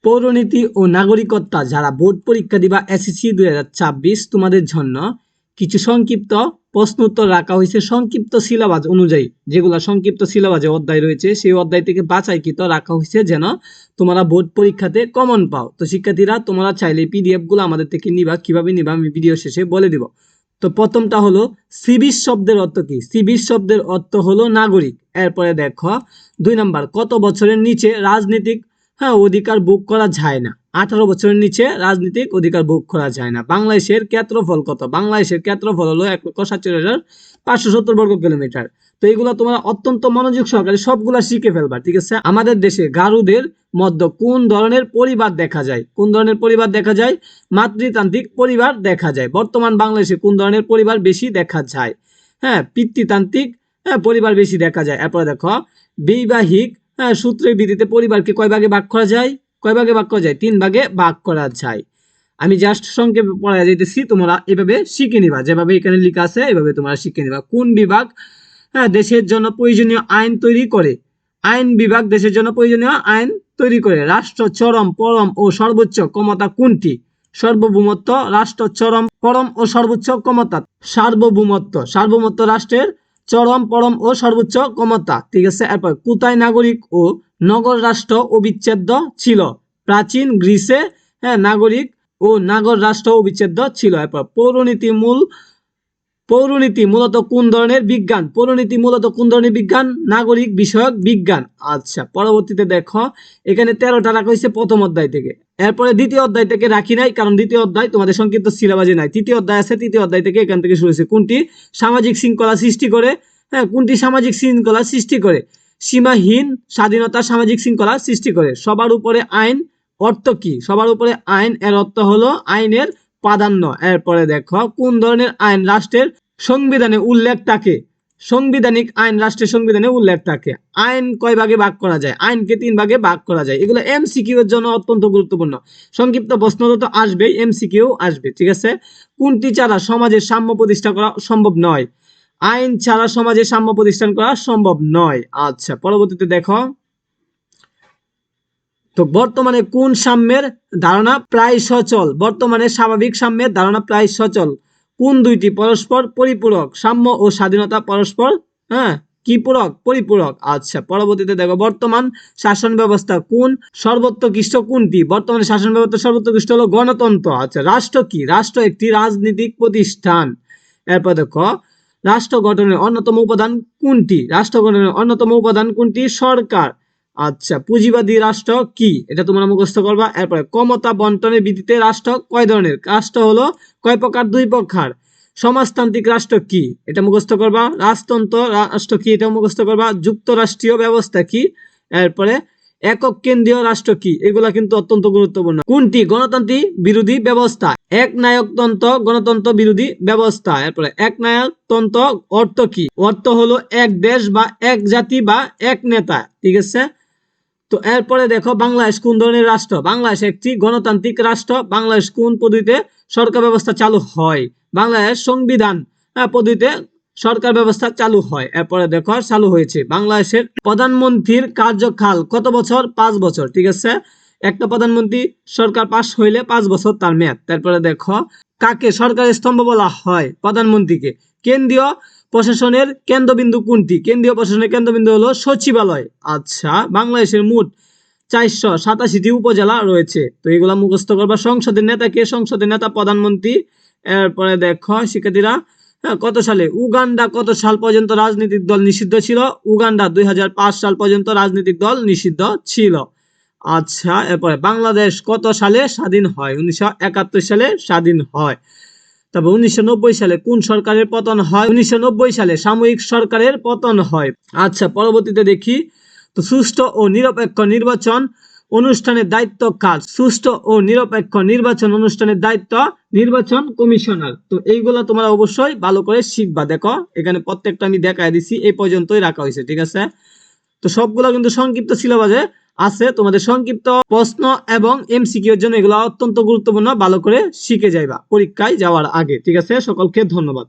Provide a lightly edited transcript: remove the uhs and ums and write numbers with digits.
পৌরনীতি ও নাগরিকত্ব যারা বোর্ড পরীক্ষা দিবা এসএসসি 2026 তোমাদের জন্য কিছু সংক্ষিপ্ত প্রশ্ন উত্তর রাখা হয়েছে সংক্ষিপ্ত সিলেবাস অনুযায়ী। যেগুলো সংক্ষিপ্ত সিলেবাসে অধ্যায় রয়েছে সেই অধ্যায় থেকে বাছাইকৃত রাখা হয়েছে যেন তোমরা বোর্ড পরীক্ষাতে কমন পাও। তো শিক্ষার্থীরা তোমরা চাইলে পিডিএফ গুলো আমাদের থেকে নিবা, কিভাবে নিবা আমি ভিডিও শেষে বলে দিব। তো প্রথমটা হলো সিভিল শব্দের অর্থ কি? সিভিল শব্দের অর্থ হলো নাগরিক। এরপরে দেখো 2 নাম্বার, কত বছরের নিচে রাজনৈতিক অধিকার ভোগ করা যায় না? 18 বছরের নিচে রাজনৈতিক অধিকার ভোগ করা যায় না। বাংলাদেশের ক্ষেত্রফল কত? বাংলাদেশের ক্ষেত্রফল হলো 1,47,570 বর্গ কিলোমিটার। তো এগুলো তোমরা অত্যন্ত মনোযোগ সহকারে সবগুলা শিখে ফেলবা, ঠিক আছে? আমাদের দেশে গারুদের মধ্যে কোন ধরনের পরিবার দেখা যায়? কোন ধরনের পরিবার দেখা যায়? মাতৃতান্ত্রিক পরিবার দেখা যায়। বর্তমান বাংলাদেশে কোন ধরনের পরিবার বেশি দেখা যায়? পিতৃতান্ত্রিক পরিবার বেশি দেখা যায়। এরপরে দেখো বৈবাহিক সূত্রের ভিত্তিতে পরিবারকে কয় ভাগে ভাগ করা যায়? কয় ভাগে ভাগ করা যায়? 3 ভাগে ভাগ করা যায়। আমি জাস্ট সংক্ষেপে পড়ায় যাইতেছি, তোমরা এভাবে শিখে নিবা, যেভাবে এখানে লেখা আছে এভাবে তোমরা শিখে নিবা। কোন বিভাগ দেশের জন্য প্রয়োজনীয় আইন তৈরি করে? আইন বিভাগ দেশের জন্য প্রয়োজনীয় আইন তৈরি করে। রাষ্ট্র চরম পরম ও সর্বোচ্চ ক্ষমতা কোনটি? সার্বভৌমত্ব। রাষ্ট্র চরম পরম ও সর্বোচ্চ ক্ষমতা সার্বভৌমত্ব। সার্বভৌমত্ব রাষ্ট্রের চরম পরম ও সর্বোচ্চ ক্ষমতা, ঠিক আছে? এরপর কোথায় নাগরিক ও নগর রাষ্ট্র অবিচ্ছেদ্য ছিল? প্রাচীন গ্রিসে নাগরিক ও নগর রাষ্ট্র অবিচ্ছেদ্য ছিল। এরপর পৌরনীতি মূলত কোন ধরনের বিজ্ঞান? পৌরনীতি মূলত কোন ধরনের বিজ্ঞান? নাগরিক বিষয়ক বিজ্ঞান। আচ্ছা, পরবর্তীতে দেখো এখানে 13টা রাখা হয়েছে প্রথম অধ্যায় থেকে। এরপরে দ্বিতীয় অধ্যায় থেকে রাখি নাই, কারণ দ্বিতীয় অধ্যায় তোমাদের সংক্ষিপ্ত সিলেবাসে নাই। তৃতীয় অধ্যায় আছে, তৃতীয় অধ্যায় থেকে এখান থেকে শুরু হয়েছে। কোনটি সামাজিক শৃঙ্খলা সৃষ্টি করে? কোনটি সামাজিক শৃঙ্খলা সৃষ্টি করে? সীমাহীন স্বাধীনতা সামাজিক শৃঙ্খলা সৃষ্টি করে। সবার উপরে আইন অর্থ কি? সবার উপরে আইন এর অর্থ হলো আইনের প্রাধান্য। এরপরে দেখো কোন ধরনের আইন রাষ্ট্রের সংবিধানে উল্লেখ থাকে? সাংবিধানিক আইন রাষ্ট্রের সংবিধানে উল্লেখ থাকে। আইন কয় ভাগে ভাগ করা যায়? আইনকে 3 ভাগে ভাগ করা যায়। এগুলো এমসিকিউ এর জন্য অত্যন্ত গুরুত্বপূর্ণ। সংক্ষিপ্ত প্রশ্ন তো আসবেই, এমসিকিউ আসবে, ঠিক আছে? কোনটি ছাড়া সমাজের সাম্য প্রতিষ্ঠা করা সম্ভব নয়? আইন ছাড়া সমাজে সাম্য প্রতিষ্ঠান করা সম্ভব নয়। আচ্ছা, পরবর্তীতে দেখো তো বর্তমানে কোন সাম্যের ধারণা প্রায় সচল? বর্তমানে স্বাভাবিক সাম্যের ধারণা প্রায় সচল। কোন দুইটি পরস্পর পরিপূরক? সাম্য ও স্বাধীনতা পরস্পর কি পূরক? পরিপূরক। আচ্ছা, পরবর্তীতে দেখো বর্তমান শাসন ব্যবস্থা কোন সর্বোৎকৃষ্ট কোনটি? বর্তমানে শাসন ব্যবস্থা সর্বোৎকৃষ্ট হলো গণতন্ত্র। আচ্ছা, রাষ্ট্র কি? রাষ্ট্র একটি রাজনৈতিক প্রতিষ্ঠান। এরপর দেখো রাষ্ট্র গঠনের অন্যতম উপাদান কোনটি? রাষ্ট্র গঠনের অন্যতম উপাদান কোনটি? সরকার। আচ্ছা, পুঁজিবাদী রাষ্ট্র কি? এটা তোমরা মুখস্থ করবা। এরপরে ক্ষমতা বন্টনের ভিত্তিতে রাষ্ট্র কয় ধরনের? রাষ্ট্র হলো কয় প্রকার? 2 প্রকার। সমাজতান্ত্রিক রাষ্ট্র কি? এটা মুখস্থ করবা। রাজতন্ত্র রাষ্ট্র কি? এটা মুখস্থ করবা। যুক্তরাষ্ট্রীয় ব্যবস্থা কি? এরপরে একক কেন্দ্রীয় রাষ্ট্র কি? এগুলা কিন্তু অত্যন্ত গুরুত্বপূর্ণ। কোনটি গণতান্ত্রিক বিরোধী ব্যবস্থা? একনায়কতন্ত্র গণতন্ত্র বিরোধী ব্যবস্থা। এরপরে একনায়কতন্ত্র অর্থ কি? অর্থ হলো এক দেশ বা এক জাতি বা এক নেতা, ঠিক আছে? তো এরপরে দেখো বাংলাদেশ কোন ধরনের রাষ্ট্র? বাংলাদেশ একটি গণতান্ত্রিক রাষ্ট্র। বাংলাদেশ কোন পদ্ধতিতে সরকার ব্যবস্থা চালু হয়? বাংলাদেশ সংবিধান পদ্ধতিতে সরকার ব্যবস্থা চালু হয়। এরপরে দেখো চালু হয়েছে। বাংলাদেশের প্রধানমন্ত্রীর কার্যকাল কত বছর? 5 বছর, ঠিক আছে? একটা প্রধানমন্ত্রী সরকার পাস হইলে 5 বছর তার মেয়াদ। তারপরে দেখো কাকে সরকারের স্তম্ভ বলা হয়? প্রধানমন্ত্রীকে। কেন্দ্রীয় প্রশাসনের কেন্দ্রবিন্দু কোনটি? কেন্দ্রীয় প্রশাসনের কেন্দ্রবিন্দু হলো সচিবালয়। আচ্ছা, বাংলাদেশের মোট 487টি উপজেলা রয়েছে। তো এগুলা মুখস্থ করবা। সংসদের নেতা কে? সংসদের নেতা প্রধানমন্ত্রী। এরপরে দেখো শিক্ষার্থীরা কত সালে উগান্ডা কত সাল পর্যন্ত রাজনৈতিক দল নিষিদ্ধ ছিল? উগান্ডা 2005 সাল পর্যন্ত রাজনৈতিক দল নিষিদ্ধ ছিল। আচ্ছা, এরপরে বাংলাদেশ কত সালে স্বাধীন হয়? 1971 সালে স্বাধীন হয়। তবে 1990 সালে কোন সরকারের পতন হয়? 1990 সালে সাময়িক সরকারের পতন হয়। আচ্ছা, পরবর্তীতে দেখি তো সুষ্ঠু ও নিরপেক্ষ নির্বাচন অনুষ্ঠানের দায়িত্ব কার? সুষ্ঠু ও নিরপেক্ষ নির্বাচন অনুষ্ঠানের দায়িত্ব নির্বাচন কমিশনার। তো এইগুলা তোমরা অবশ্যই ভালো করে শিখবা। দেখো এখানে প্রত্যেকটা আমি দেখাই দিছি, এই পর্যন্তই রাখা হয়েছে, ঠিক আছে? তো সবগুলা কিন্তু সংক্ষিপ্ত সিলেবাসে আছে। তোমাদের সংক্ষিপ্ত প্রশ্ন এবং এমসিকিউ এর জন্য এগুলো অত্যন্ত গুরুত্বপূর্ণ, ভালো করে শিখে যাইবা পরীক্ষায় যাওয়ার আগে, ঠিক আছে? সকলকে ধন্যবাদ।